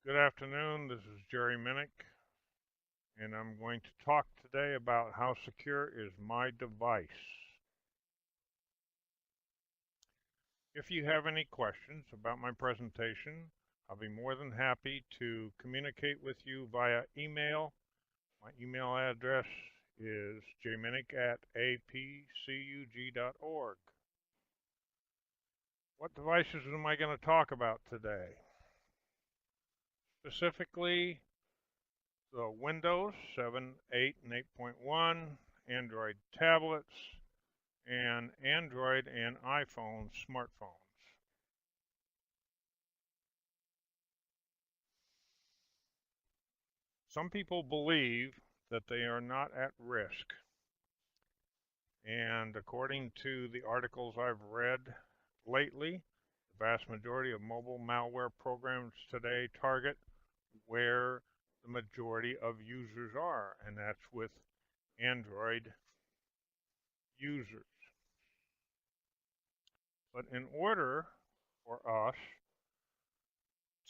Good afternoon, this is Jere Minich, and I'm going to talk today about how secure is my device. If you have any questions about my presentation, I'll be more than happy to communicate with you via email. My email address is jminich@apcug.org. What devices am I going to talk about today? Specifically, the Windows 7, 8, and 8.1, Android tablets, and Android and iPhone smartphones. Some people believe that they are not at risk. And according to the articles I've read lately, the vast majority of mobile malware programs today target where the majority of users are, and that's with Android users. But in order for us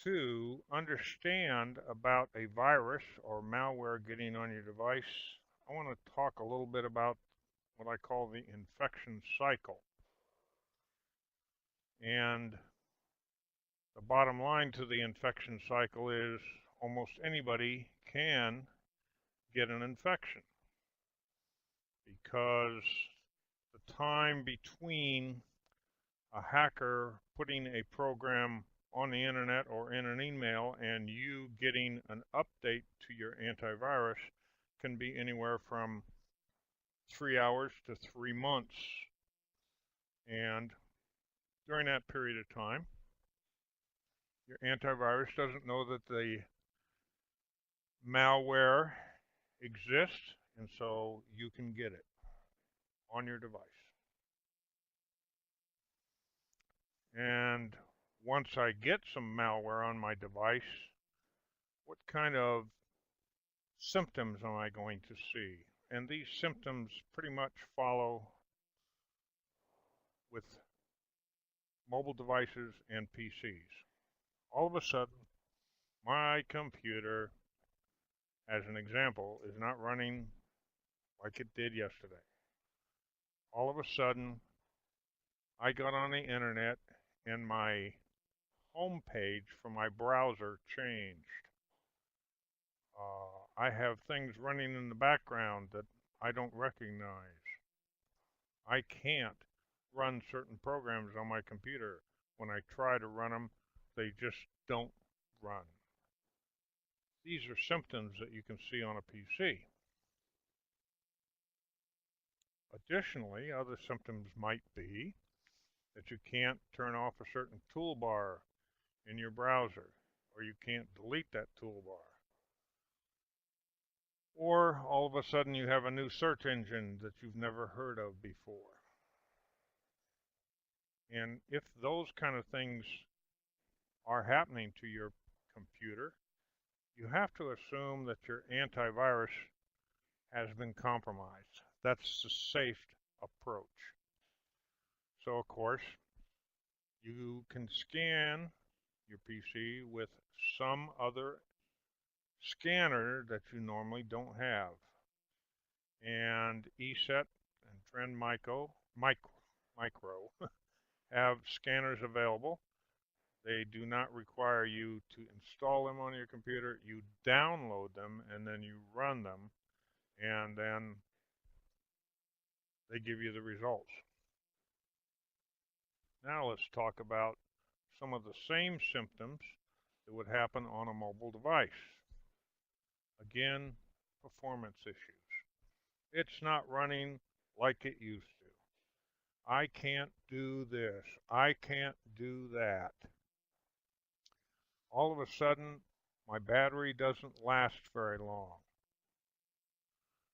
to understand about a virus or malware getting on your device, I want to talk a little bit about what I call the infection cycle. And the bottom line to the infection cycle is almost anybody can get an infection, because the time between a hacker putting a program on the internet or in an email and you getting an update to your antivirus can be anywhere from 3 hours to 3 months. And during that period of time, your antivirus doesn't know that the malware exists, and so you can get it on your device. And once I get some malware on my device, what kind of symptoms am I going to see? And these symptoms pretty much follow with mobile devices and PCs. All of a sudden, my computer, as an example, is not running like it did yesterday. All of a sudden, I got on the internet and my home page for my browser changed. I have things running in the background that I don't recognize. I can't run certain programs on my computer. When I try to run them, they just don't run. These are symptoms that you can see on a PC. Additionally, other symptoms might be that you can't turn off a certain toolbar in your browser, or you can't delete that toolbar. Or all of a sudden you have a new search engine that you've never heard of before. And if those kind of things are happening to your computer, you have to assume that your antivirus has been compromised. That's the safe approach. So of course, you can scan your PC with some other scanner that you normally don't have. And ESET and Trend Micro have scanners available. They do not require you to install them on your computer. You download them and then you run them, and then they give you the results. Now let's talk about some of the same symptoms that would happen on a mobile device. Again, performance issues. It's not running like it used to. I can't do this. I can't do that. All of a sudden, my battery doesn't last very long.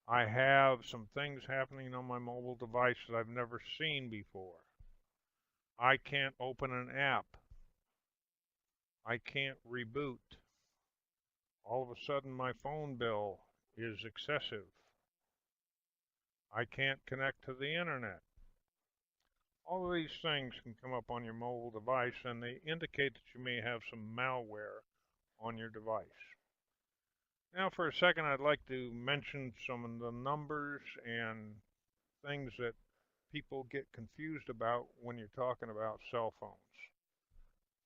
I have some things happening on my mobile device that I've never seen before. I can't open an app. I can't reboot. All of a sudden, my phone bill is excessive. I can't connect to the internet. All of these things can come up on your mobile device, and they indicate that you may have some malware on your device. Now for a second I'd like to mention some of the numbers and things that people get confused about when you're talking about cell phones.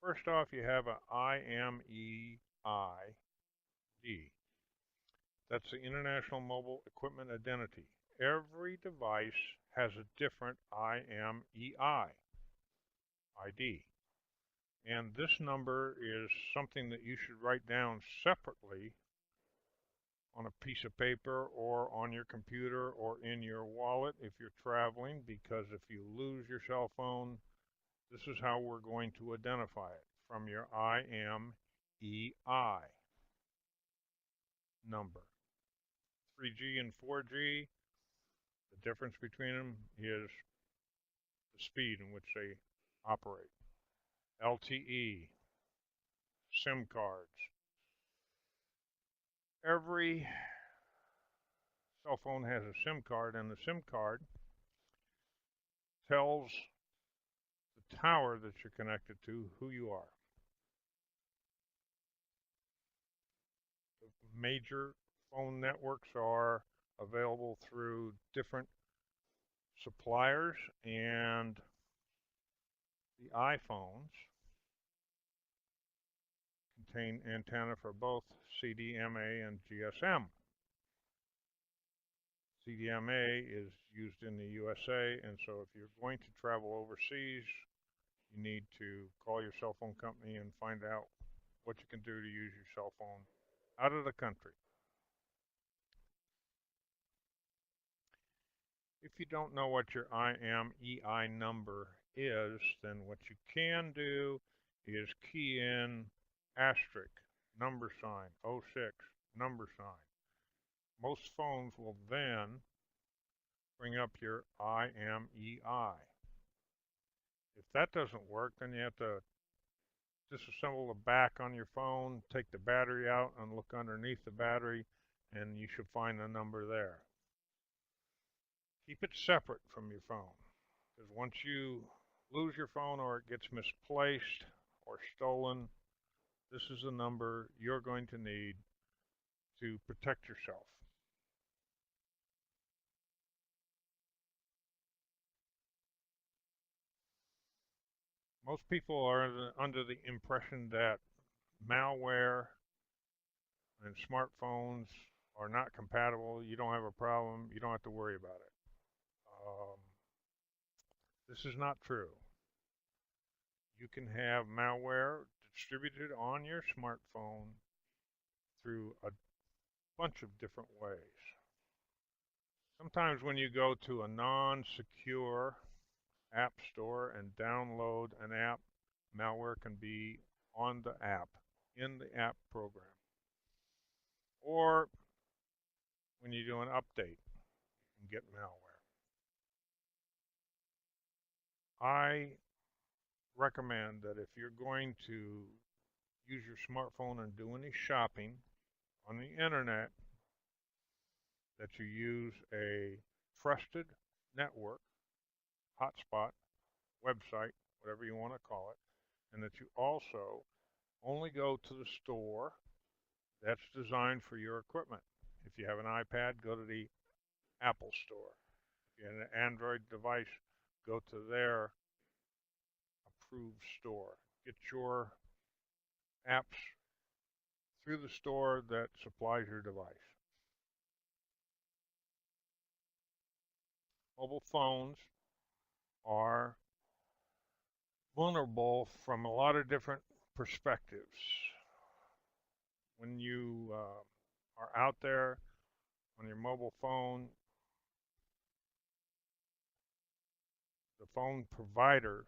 First off, you have an IMEI D. That's the International Mobile Equipment Identity. Every device has a different IMEI ID. And this number is something that you should write down separately on a piece of paper or on your computer or in your wallet if you're traveling, because if you lose your cell phone, this is how we're going to identify it, from your IMEI number. 3G and 4G, the difference between them is the speed in which they operate. LTE, SIM cards. Every cell phone has a SIM card, and the SIM card tells the tower that you're connected to who you are. The major phone networks are available through different suppliers, and the iPhones contain antenna for both CDMA and GSM. CDMA is used in the USA, and so if you're going to travel overseas, you need to call your cell phone company and find out what you can do to use your cell phone out of the country. If you don't know what your IMEI number is, then what you can do is key in asterisk, number sign, 06, number sign. Most phones will then bring up your IMEI. If that doesn't work, then you have to disassemble the back on your phone, take the battery out, and look underneath the battery, and you should find the number there. Keep it separate from your phone, because once you lose your phone or it gets misplaced or stolen, this is the number you're going to need to protect yourself. Most people are under the impression that malware and smartphones are not compatible. You don't have a problem. You don't have to worry about it. This is not true. You can have malware distributed on your smartphone through a bunch of different ways. Sometimes when you go to a non-secure app store and download an app, malware can be on the app, in the app program. Or when you do an update, you can get malware. I recommend that if you're going to use your smartphone and do any shopping on the internet, that you use a trusted network, hotspot, website, whatever you want to call it, and that you also only go to the store that's designed for your equipment. If you have an iPad, go to the Apple store. If you have an Android device, go to their approved store. Get your apps through the store that supplies your device. Mobile phones are vulnerable from a lot of different perspectives. When you are out there on your mobile phone, the phone provider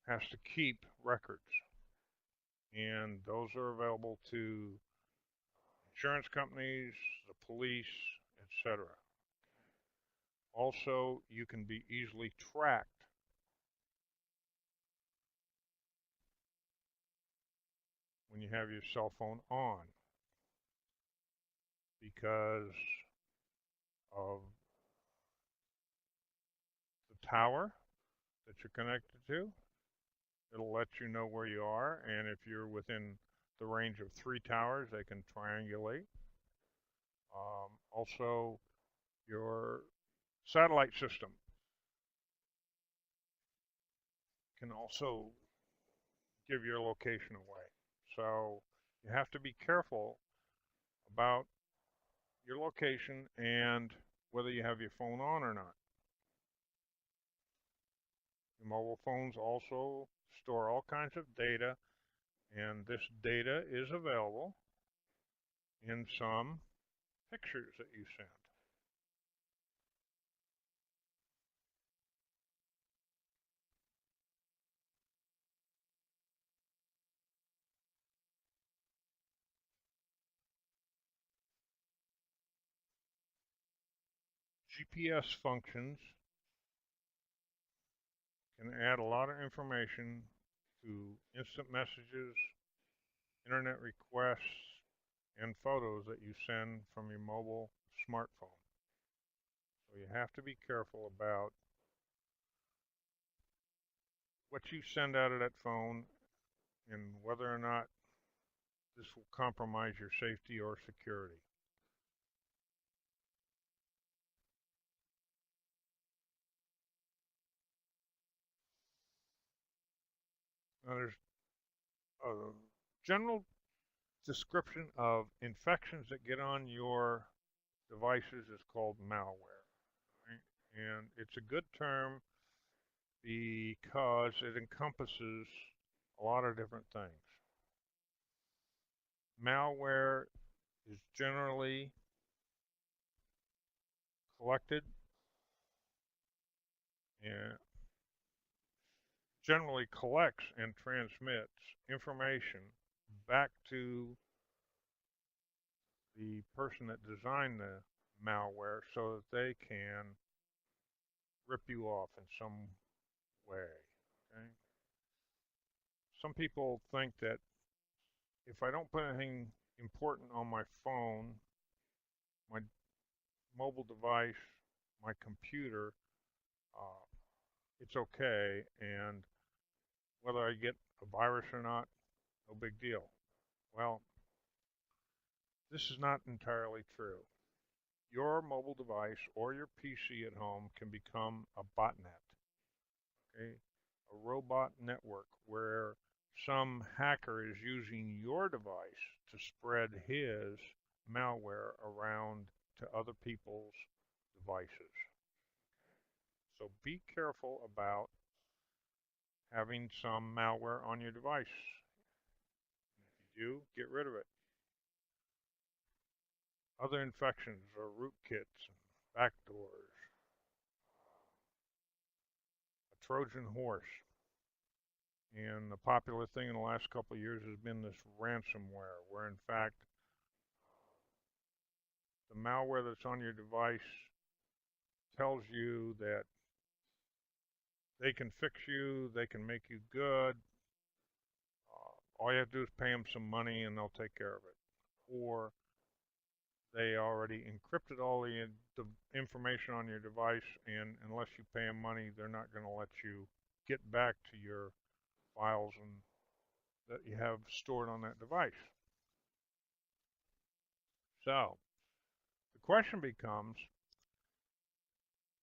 has to keep records, and those are available to insurance companies, the police, etc. Also, you can be easily tracked when you have your cell phone on, because of the tower that you're connected to. It'll let you know where you are, and if you're within the range of 3 towers, they can triangulate. Also, your satellite system can also give your location away. So you have to be careful about your location and whether you have your phone on or not. Your mobile phones also store all kinds of data, and this data is available in some pictures that you send. GPS functions can add a lot of information to instant messages, internet requests, and photos that you send from your mobile smartphone. So you have to be careful about what you send out of that phone and whether or not this will compromise your safety or security. Now there's a general description of infections that get on your devices is called malware. Right? And it's a good term because it encompasses a lot of different things. Malware is generally collected and generally collects and transmits information back to the person that designed the malware so that they can rip you off in some way. Okay? Some people think that if I don't put anything important on my phone, my mobile device, my computer, it's okay, and whether I get a virus or not, no big deal. Well, this is not entirely true. Your mobile device or your PC at home can become a botnet, okay? A robot network where some hacker is using your device to spread his malware around to other people's devices. So be careful about having some malware on your device. If you do, get rid of it. Other infections are rootkits, backdoors, a Trojan horse. And the popular thing in the last couple of years has been this ransomware, where in fact the malware that's on your device tells you that they can fix you, they can make you good. All you have to do is pay them some money and they'll take care of it. Or they already encrypted all the information on your device, and unless you pay them money, they're not going to let you get back to your files and that you have stored on that device. So the question becomes,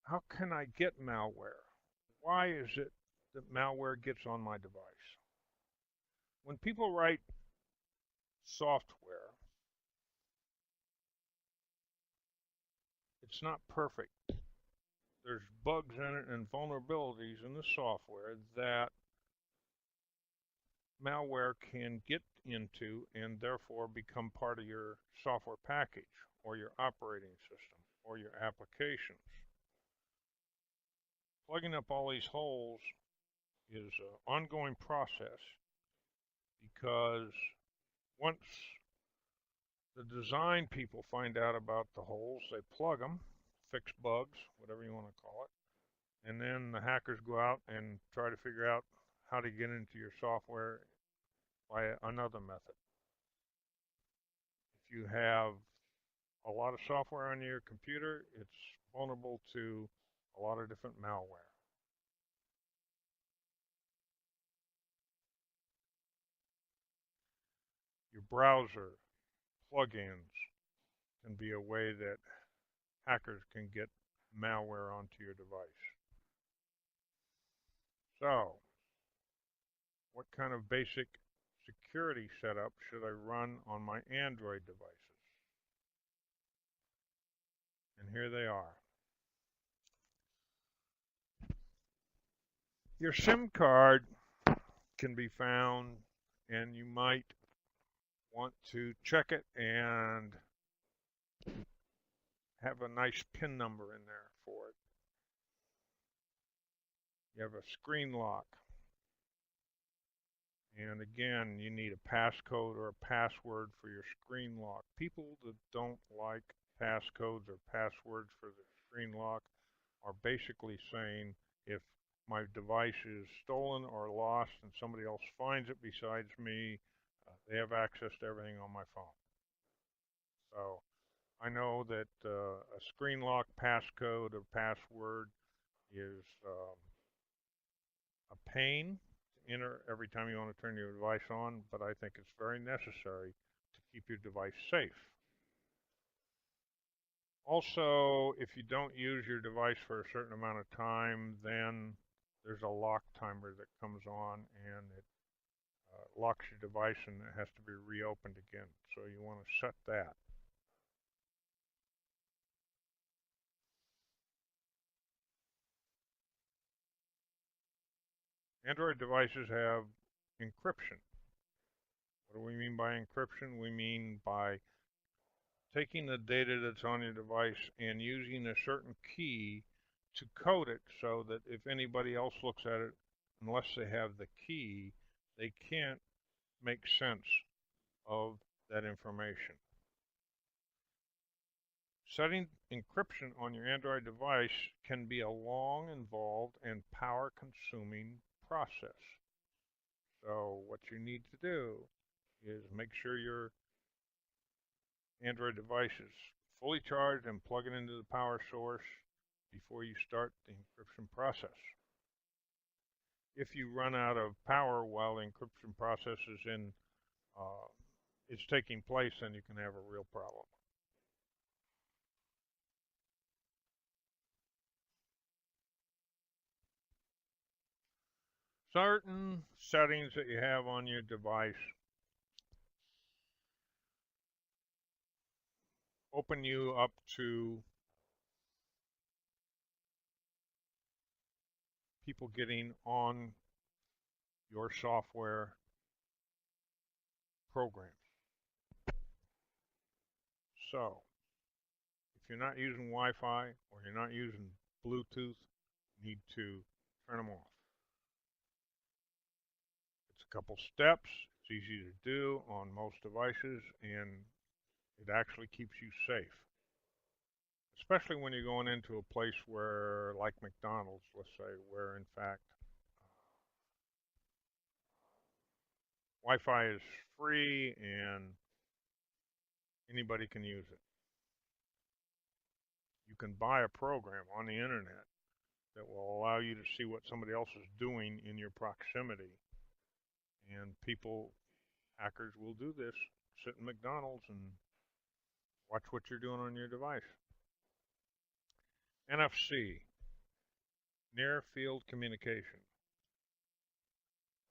how can I get malware? Why is it that malware gets on my device? When people write software, it's not perfect. There's bugs in it and vulnerabilities in the software that malware can get into and therefore become part of your software package or your operating system or your applications. Plugging up all these holes is an ongoing process because once the design people find out about the holes, they plug them, fix bugs, whatever you want to call it, and then the hackers go out and try to figure out how to get into your software by another method. If you have a lot of software on your computer, it's vulnerable to a lot of different malware. browser plugins can be a way that hackers can get malware onto your device. So, what kind of basic security setup should I run on my Android devices? And here they are. Your SIM card can be found, and you might want to check it and have a nice PIN number in there for it. You have a screen lock. And again, you need a passcode or a password for your screen lock. People that don't like passcodes or passwords for the screen lock are basically saying, if my device is stolen or lost and somebody else finds it besides me, they have access to everything on my phone. So I know that a screen lock passcode or password is a pain to enter every time you want to turn your device on, but I think it's very necessary to keep your device safe. Also, if you don't use your device for a certain amount of time, then there's a lock timer that comes on, and it locks your device and it has to be reopened again. So you want to set that. Android devices have encryption. What do we mean by encryption? We mean by taking the data that's on your device and using a certain key to code it so that if anybody else looks at it, unless they have the key, they can't make sense of that information. Setting encryption on your Android device can be a long, involved, and power-consuming process. So what you need to do is make sure your Android device is fully charged and plug it into the power source before you start the encryption process. If you run out of power while the encryption process is taking place, then you can have a real problem. Certain settings that you have on your device open you up to people getting on your software programs. So, if you're not using Wi-Fi or you're not using Bluetooth, you need to turn them off. It's a couple steps. It's easy to do on most devices, and it actually keeps you safe. Especially when you're going into a place where, like McDonald's, let's say, where in fact Wi-Fi is free and anybody can use it. You can buy a program on the internet that will allow you to see what somebody else is doing in your proximity. And people, hackers will do this, sit in McDonald's and watch what you're doing on your device. NFC, near field communication.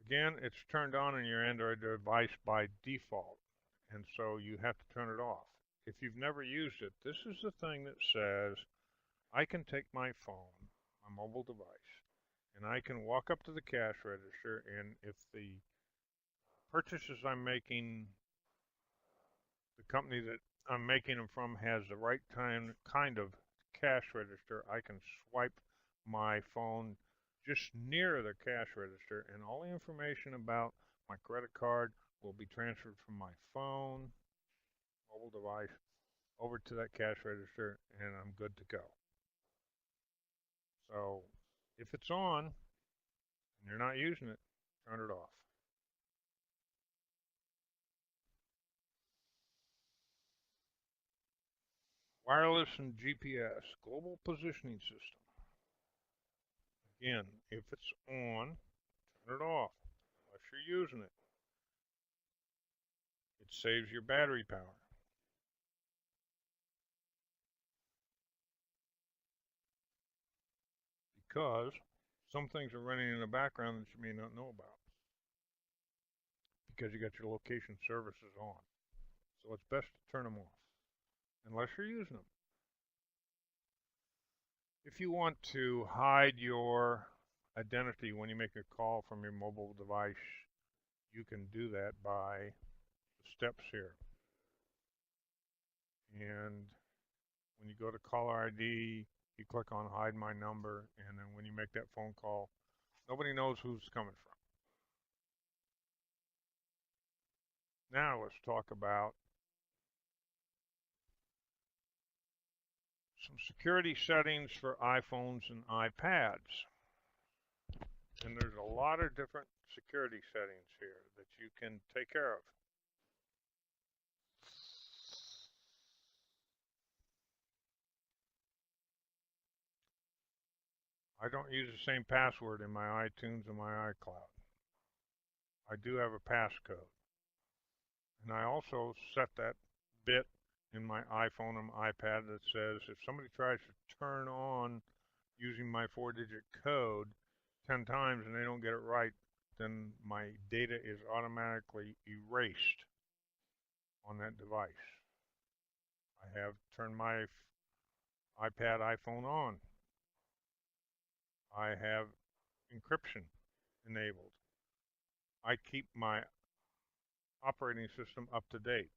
Again, it's turned on in your Android device by default, and so you have to turn it off. If you've never used it, this is the thing that says, I can take my phone, my mobile device, and I can walk up to the cash register, and if the purchases I'm making, the company that I'm making them from has the right kind of cash register, I can swipe my phone just near the cash register, and all the information about my credit card will be transferred from my phone, mobile device, over to that cash register, and I'm good to go. So if it's on and you're not using it, turn it off. Wireless and GPS, global positioning system. Again, if it's on, turn it off unless you're using it. saves your battery power. Because some things are running in the background that you may not know about. Because you got your location services on. So it's best to turn them off, unless you're using them. If you want to hide your identity when you make a call from your mobile device, you can do that by the steps here. And when you go to caller ID, you click on hide my number, and then when you make that phone call, nobody knows who's coming from. Now let's talk about some security settings for iPhones and iPads. And there's a lot of different security settings here that you can take care of. I don't use the same password in my iTunes and my iCloud. I do have a passcode. And I also set that bit in my iPhone and iPad that says if somebody tries to turn on using my 4-digit code 10 times and they don't get it right, then my data is automatically erased on that device. I have turned my iPad, iPhone on. I have encryption enabled. I keep my operating system up to date.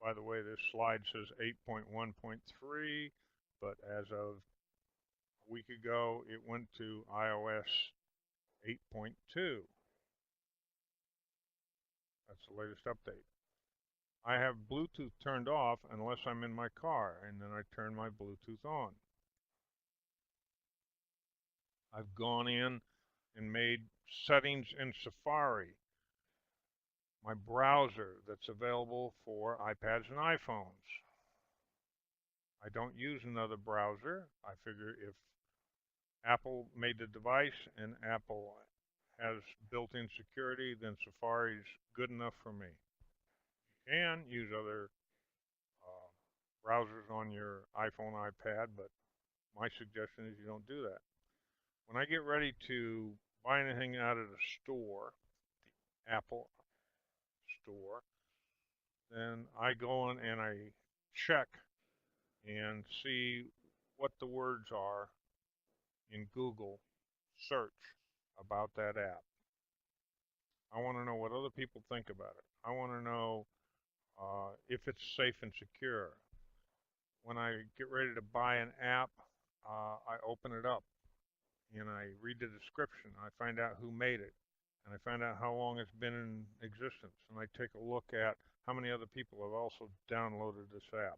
By the way, this slide says 8.1.3, but as of a week ago, it went to iOS 8.2. That's the latest update. I have Bluetooth turned off unless I'm in my car, and then I turn my Bluetooth on. I've gone in and made settings in Safari, my browser that's available for iPads and iPhones. I don't use another browser. I figure if Apple made the device and Apple has built-in security, then Safari's good enough for me. You can use other browsers on your iPhone, iPad, but my suggestion is you don't do that. When I get ready to buy anything out of the store, the Apple store, then I go in and I check and see what the words are in Google search about that app. I want to know what other people think about it. I want to know if it's safe and secure. When I get ready to buy an app, I open it up and I read the description. I find out who made it, and I find out how long it's been in existence, and I take a look at how many other people have also downloaded this app.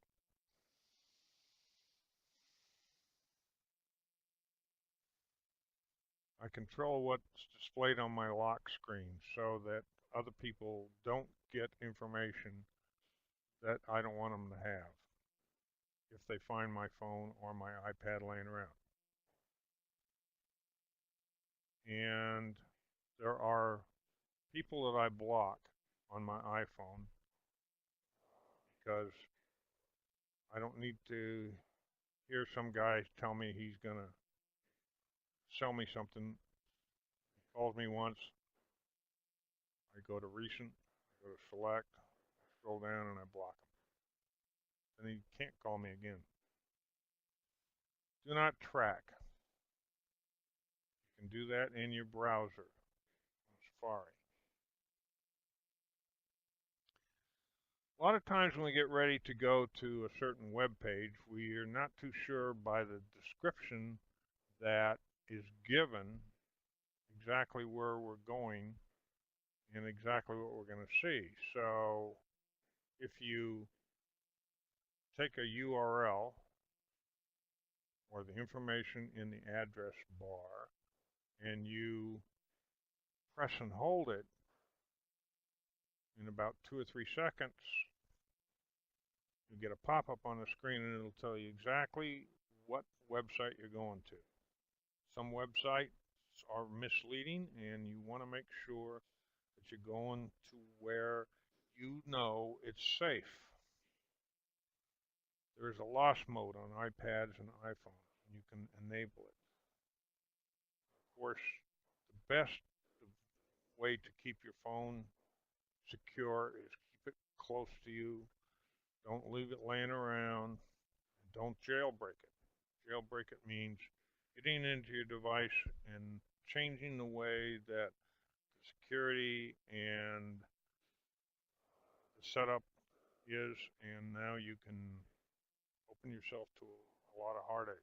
I control what's displayed on my lock screen so that other people don't get information that I don't want them to have if they find my phone or my iPad laying around. And there are people that I block on my iPhone because I don't need to hear some guy tell me he's going to sell me something. He calls me once. I go to recent, I go to select, I scroll down and I block him. And he can't call me again. Do not track. You can do that in your browser on Safari. A lot of times when we get ready to go to a certain web page, we are not too sure by the description that is given exactly where we're going and exactly what we're going to see. So if you take a URL or the information in the address bar and you press and hold it in about 2 or 3 seconds, you get a pop-up on the screen and it'll tell you exactly what website you're going to. Some websites are misleading and you want to make sure that you're going to where you know it's safe. There's a loss mode on iPads and iPhones, and you can enable it. Of course, the best way to keep your phone secure is keep it close to you. Don't leave it laying around. And don't jailbreak it. Jailbreak it means getting into your device and changing the way that the security and the setup is, and now you can open yourself to a lot of heartaches.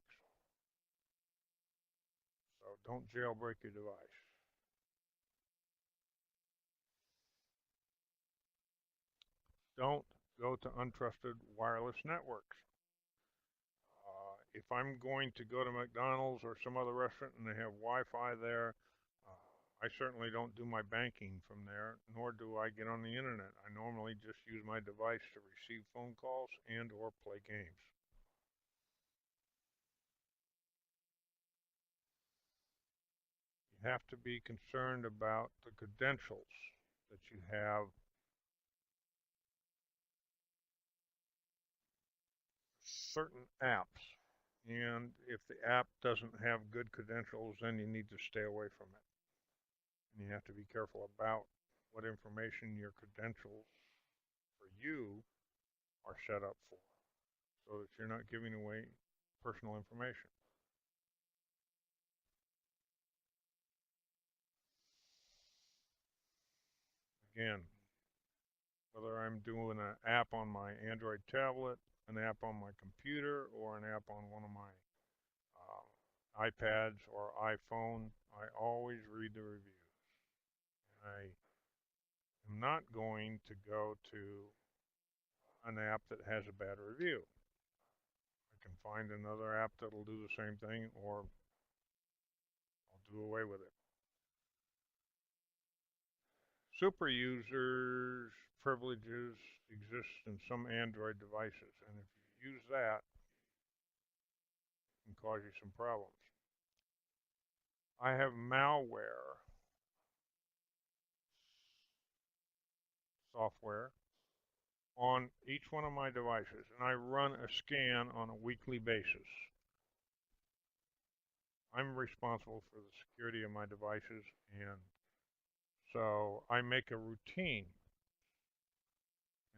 So don't jailbreak your device. Don't go to untrusted wireless networks. If I'm going to go to McDonald's or some other restaurant and they have Wi-Fi there, I certainly don't do my banking from there, nor do I get on the internet. I normally just use my device to receive phone calls and or play games. You have to be concerned about the credentials that you have. Certain apps, and if the app doesn't have good credentials, then you need to stay away from it. And you have to be careful about what information your credentials for you are set up for, so that you're not giving away personal information. Again, whether I'm doing an app on my Android tablet, an app on my computer, or an app on one of my iPads or iPhone, I always read the reviews. I am not going to go to an app that has a bad review. I can find another app that'll do the same thing, or I'll do away with it. Super users privileges exist in some Android devices, and if you use that, it can cause you some problems. I have malware software on each one of my devices, and I run a scan on a weekly basis. I'm responsible for the security of my devices, and so I make a routine.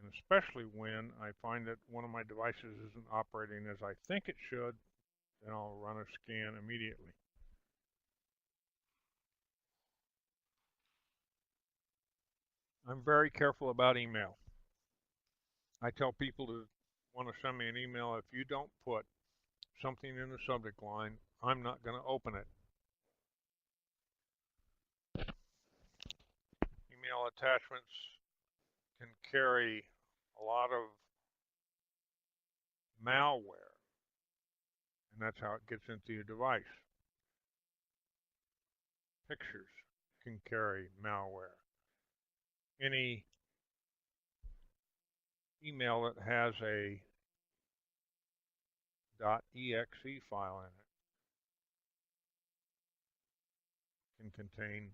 And especially when I find that one of my devices isn't operating as I think it should, then I'll run a scan immediately. I'm very careful about email. I tell people who want to send me an email, if you don't put something in the subject line, I'm not going to open it. Email attachments can carry a lot of malware, and that's how it gets into your device. Pictures can carry malware. Any email that has a .exe file in it can contain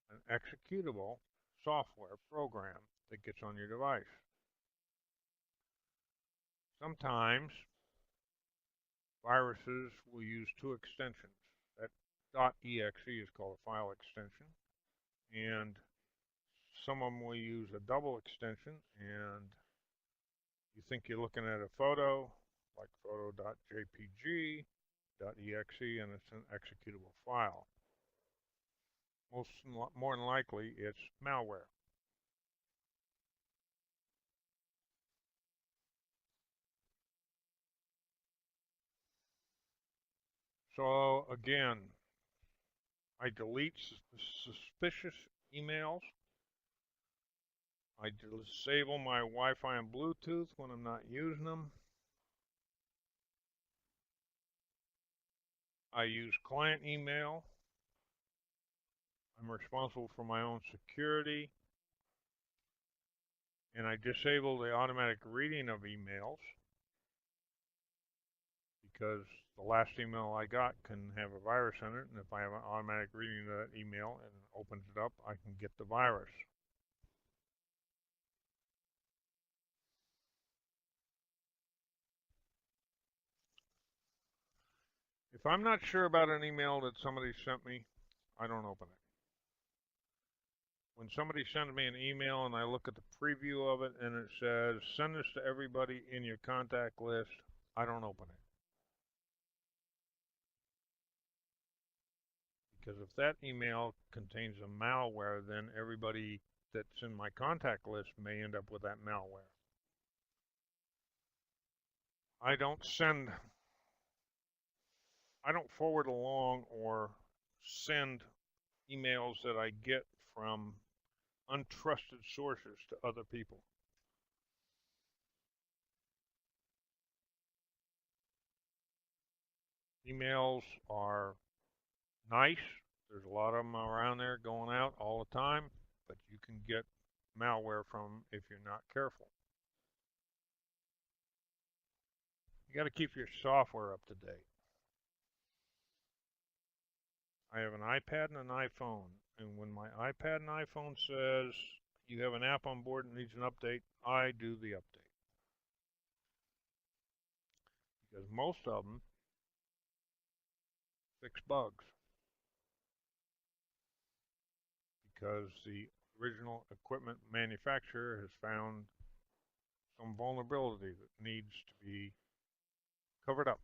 an executable software program that gets on your device. Sometimes viruses will use two extensions. That .exe is called a file extension, and some of them will use a double extension, and you think you're looking at a photo, like photo.jpg, .exe, and it's an executable file. More than likely, it's malware. So again, I delete suspicious emails. I disable my Wi-Fi and Bluetooth when I'm not using them. I use client email. I'm responsible for my own security. And I disable the automatic reading of emails, because the last email I got can have a virus in it, and if I have an automatic reading of that email and it opens it up, I can get the virus. I'm not sure about an email that somebody sent me, I don't open it. When somebody sends me an email and I look at the preview of it and it says, send this to everybody in your contact list, I don't open it. Because if that email contains a malware, then everybody that's in my contact list may end up with that malware. I don't forward along or send emails that I get from untrusted sources to other people. Emails are nice. There's a lot of them around there going out all the time, but you can get malware from them if you're not careful. You got to keep your software up to date. I have an iPad and an iPhone, and when my iPad and iPhone says you have an app on board that needs an update, I do the update. Because most of them fix bugs. Because the original equipment manufacturer has found some vulnerability that needs to be covered up.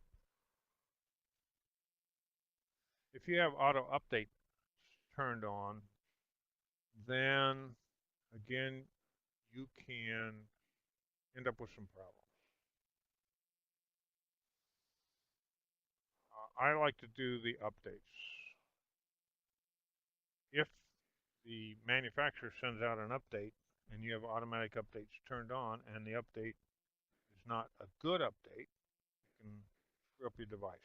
If you have auto update turned on, then again, you can end up with some problems. I like to do the updates. If the manufacturer sends out an update and you have automatic updates turned on and the update is not a good update, it can screw up your device.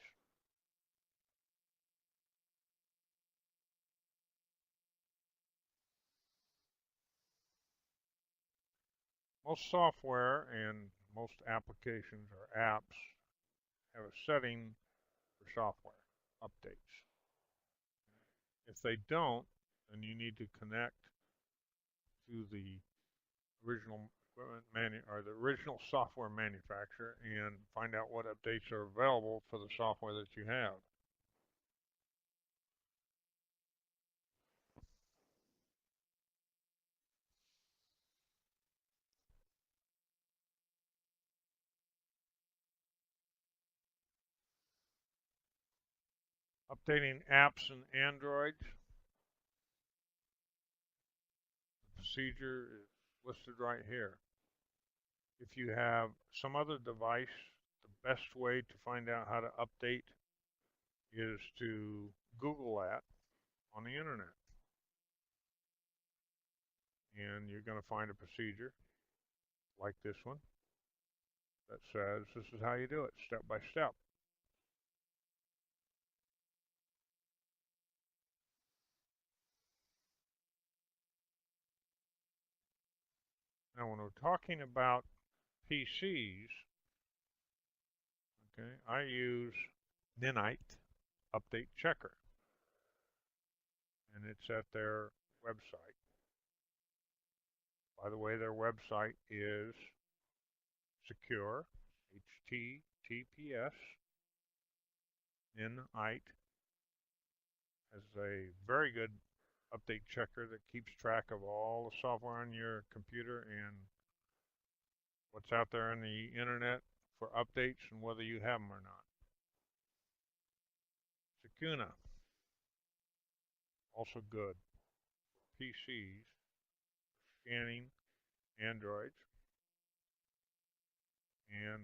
Most software and most applications or apps have a setting for software updates. If they don't, then you need to connect to the original equipment or the original software manufacturer and find out what updates are available for the software that you have. Updating apps and Android. The procedure is listed right here. If you have some other device, the best way to find out how to update is to Google that on the internet. And you're going to find a procedure like this one that says this is how you do it, step by step. Now, when we're talking about PCs, okay, I use Ninite Update Checker, and it's at their website. By the way, their website is secure, HTTPS. Ninite has a very good update checker that keeps track of all the software on your computer and what's out there on the internet for updates and whether you have them or not. Secuna, also good. PCs, scanning Androids, and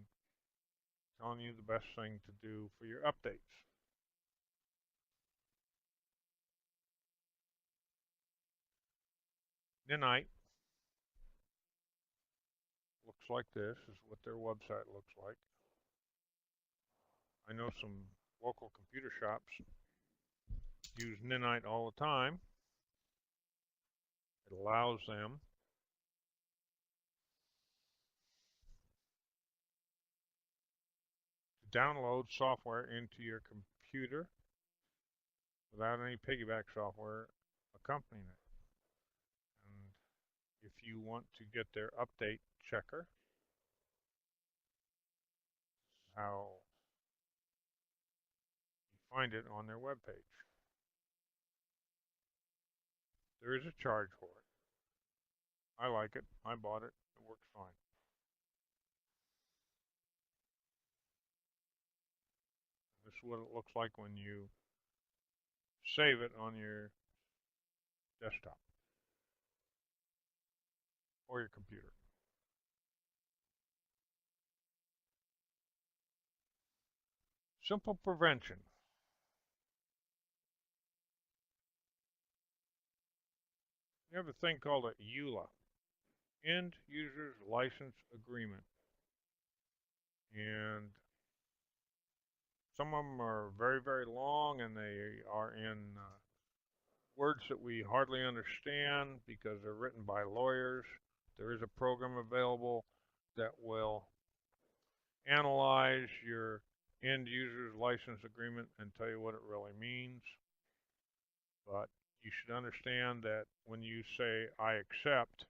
telling you the best thing to do for your updates. Ninite looks like this, is what their website looks like. I know some local computer shops use Ninite all the time. It allows them to download software into your computer without any Piggyback software accompanying it. And if you want to get their update checker, how you find it on their webpage. There is a charge for it. I like it. I bought it. It works fine. This is what it looks like when you save it on your desktop or your computer. Simple prevention. You have a thing called a EULA, End Users License Agreement. And some of them are very, very long, and they are in words that we hardly understand because they're written by lawyers. There is a program available that will analyze your end user's license agreement and tell you what it really means. But you should understand that when you say, I accept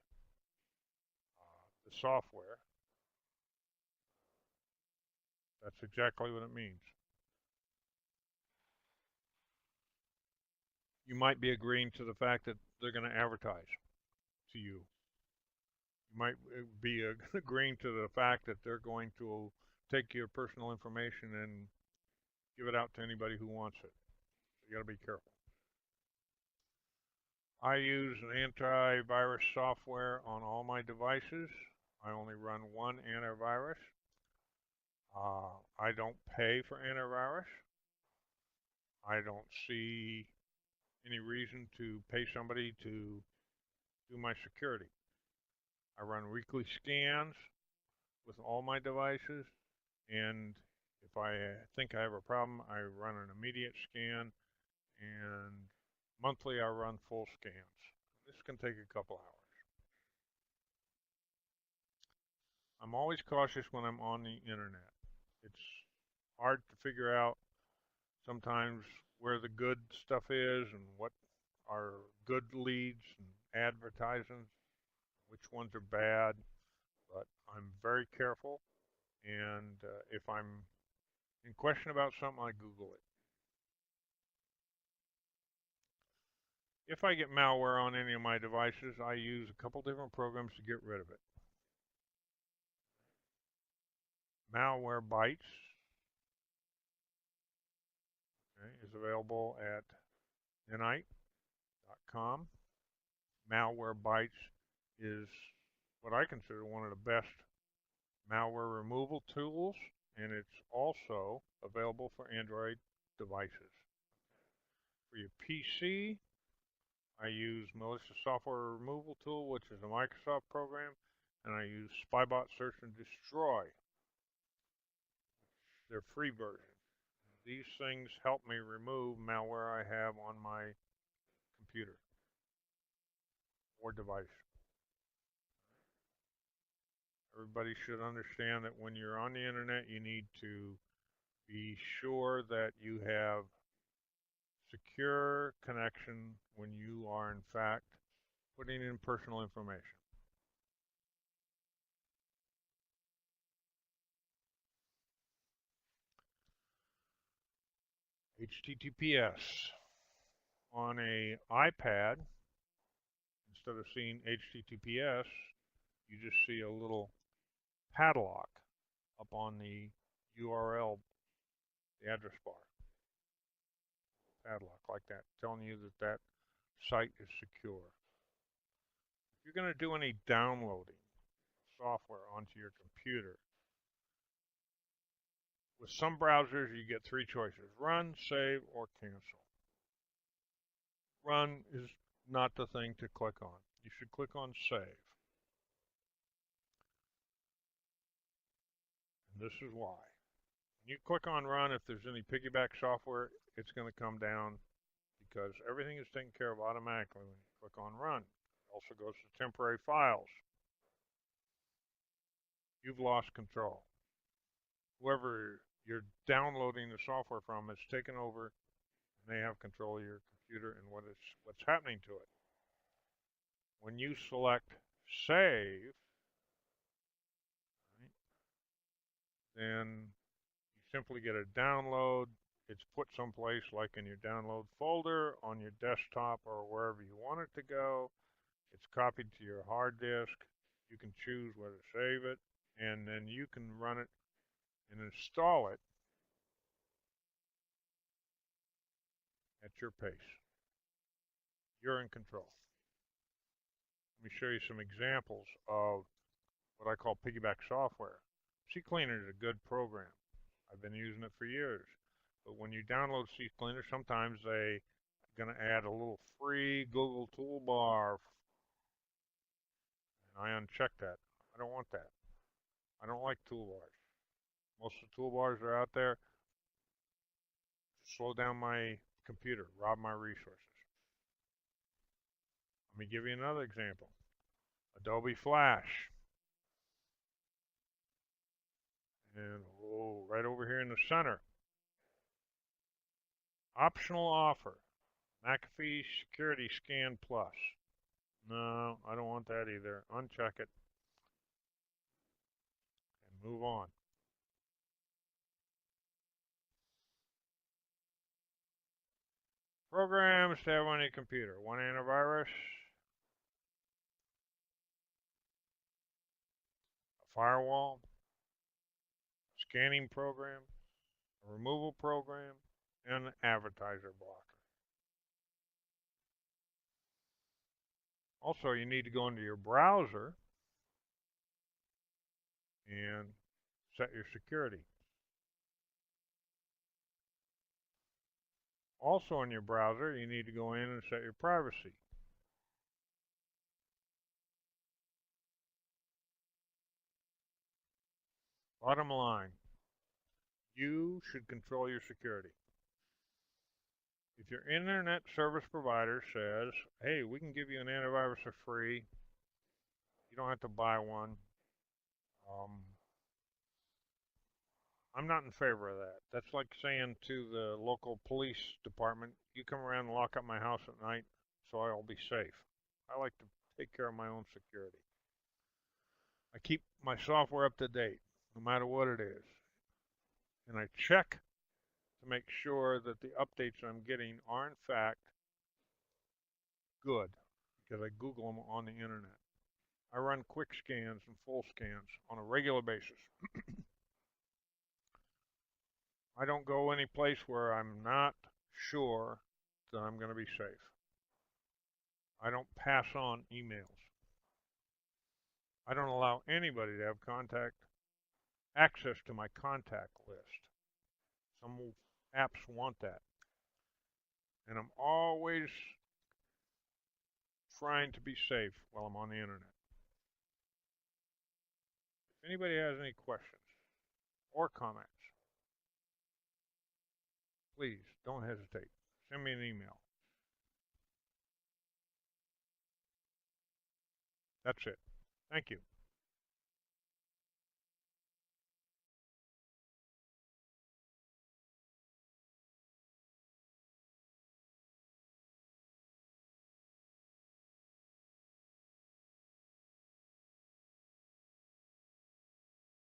the software, that's exactly what it means. You might be agreeing to the fact that they're going to advertise to you. You might be agreeing to the fact that they're going to take your personal information and give it out to anybody who wants it. So you got to be careful. I use an antivirus software on all my devices. I only run one antivirus. I don't pay for antivirus. I don't see any reason to pay somebody to do my security. I run weekly scans with all my devices, and if I think I have a problem, I run an immediate scan, and monthly I run full scans. This can take a couple hours. I'm always cautious when I'm on the internet. It's hard to figure out sometimes where the good stuff is and what are good leads and advertisements, which ones are bad, but I'm very careful, and if I'm in question about something, I Google it. If I get malware on any of my devices, I use a couple different programs to get rid of it. Malware is available at Ninite.com. Malware is what I consider one of the best malware removal tools, and it's also available for Android devices. For your PC, I use Malicious Software Removal Tool, which is a Microsoft program, and I use Spybot Search and Destroy. They're free versions. These things help me remove malware I have on my computer or device. Everybody should understand that when you're on the internet, you need to be sure that you have secure connection when you are in fact putting in personal information. HTTPS. On a iPad, instead of seeing HTTPS, you just see a little padlock up on the URL, the address bar. Padlock like that, telling you that that site is secure. If you're going to do any downloading software onto your computer, with some browsers you get three choices: run, save, or cancel. Run is not the thing to click on. You should click on save. And this is why. When you click on run, if there's any Piggyback software, it's going to come down because everything is taken care of automatically when you click on run. It also goes to temporary files. You've lost control. Whoever you're downloading the software from has taken over, and they have control of your computer and what's happening to it. When you select save, right, then you simply get a download it's put someplace like in your download folder, on your desktop, or wherever you want it to go. It's copied to your hard disk. You can choose where to save it, and then you can run it and install it at your pace. You're in control. Let me show you some examples of what I call Piggyback software. CCleaner is a good program. I've been using it for years. But when you download CCleaner, sometimes they're going to add a little free Google toolbar. And I uncheck that. I don't want that. I don't like toolbars. Most of the toolbars are out there to slow down my computer, rob my resources. Let me give you another example. Adobe Flash. And right over here in the center. Optional offer. McAfee Security Scan Plus. No, I don't want that either. Uncheck it. And move on. Programs to have on your computer. One antivirus. A firewall. Scanning program. A removal program. And an advertiser blocker. Also, you need to go into your browser and set your security. Also in your browser, you need to go in and set your privacy. Bottom line, you should control your security. If your internet service provider says, hey, we can give you an antivirus for free, you don't have to buy one, I'm not in favor of that. That's like saying to the local police department, you come around and lock up my house at night so I'll be safe. I like to take care of my own security. I keep my software up to date, no matter what it is. And I check to make sure that the updates I'm getting are in fact good, because I Google them on the internet. I run quick scans and full scans on a regular basis. I don't go any place where I'm not sure that I'm going to be safe. I don't pass on emails. I don't allow anybody to have access to my contact list. Some apps want that. And I'm always trying to be safe while I'm on the internet. If anybody has any questions or comments, please don't hesitate. Send me an email. That's it. Thank you.